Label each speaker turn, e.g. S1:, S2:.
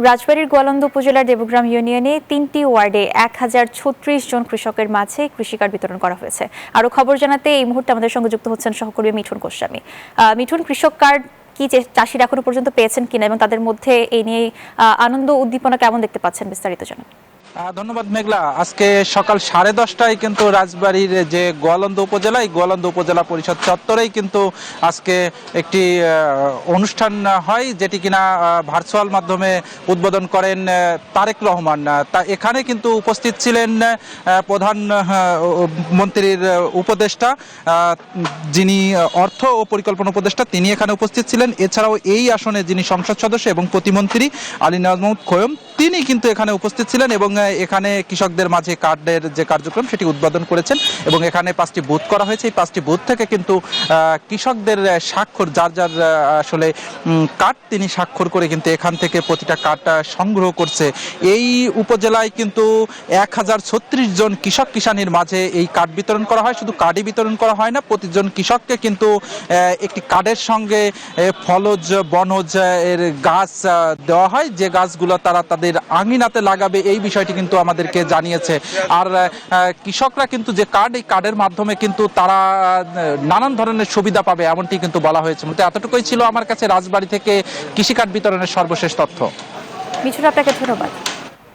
S1: রাজবাড়ীর গোয়ালন্দ উপজেলার দেবগ্রাম ইউনিয়নে ৩টি ওয়ার্ডে ১,০৩৬ জন কৃষকের মাঝে কৃষি কার্ড বিতরণ করা হয়েছে। আরো খবর জানাতে এই মুহূর্তে আমাদের সঙ্গে যুক্ত হচ্ছেন সহকর্মী মিঠুন গোস্বামী। মিঠুন, কৃষক কার্ড কি চাষিরা এখনো পর্যন্ত পেয়েছেন কিনা এবং তাদের মধ্যে এই নিয়ে আনন্দ উদ্দীপনা কেমন দেখতে পাচ্ছেন, বিস্তারিত জানান।
S2: ধন্যবাদ মেঘলা। আজকে সকাল 10:30টায় কিন্তু রাজবাড়ীর যে গোয়ালন্দ উপজেলা, এই গোয়ালন্দ উপজেলা পরিষদ চত্বরেই কিন্তু আজকে একটি অনুষ্ঠান হয়, যেটি কিনা ভার্চুয়াল মাধ্যমে উদ্বোধন করেন তারেক রহমান। তা এখানে কিন্তু উপস্থিত ছিলেন প্রধান মন্ত্রীর উপদেষ্টা, যিনি অর্থ ও পরিকল্পনা উপদেষ্টা, তিনি এখানে উপস্থিত ছিলেন। এছাড়াও এই আসনে যিনি সংসদ সদস্য এবং প্রতিমন্ত্রী আলী নাজমুল খোয়ম, তিনি কিন্তু এখানে উপস্থিত ছিলেন এবং এখানে কৃষকদের মাঝে কার্ডের যে কার্যক্রম সেটি উদ্বোধন করেছেন। এবং এখানে 5টি বুথ করা হয়েছে। এই 5টি বুথ থেকে কিন্তু কৃষকদের স্বাক্ষর, যার যার আসলে কার্ড, তিনি স্বাক্ষর করে কিন্তু এখান থেকে প্রতিটা কার্ড সংগ্রহ করছে। এই উপজেলায় কিন্তু ১,০৩৬ জন কৃষক কিষানির মাঝে এই কার্ড বিতরণ করা হয়। শুধু কার্ডই বিতরণ করা হয় না, প্রতিজন কৃষককে কিন্তু একটি কার্ডের সঙ্গে ফলজ বনজ এর গাছ দেওয়া হয়, যে গাছগুলো তারা তাদের আঙিনাতে লাগাবে, এই বিষয়টি কিন্তু আমাদেরকে জানিয়েছে। আর কৃষকরা কিন্তু যে কার্ড, এই কার্ডের মাধ্যমে কিন্তু তারা নানান ধরনের সুবিধা পাবে, এমনটি কিন্তু বলা হয়েছে। এতটুকুই ছিল আমার কাছে রাজবাড়ী থেকে কৃষি কার্ড বিতরণের সর্বশেষ তথ্য।
S1: মিঠুন, আপনাকে ধন্যবাদ।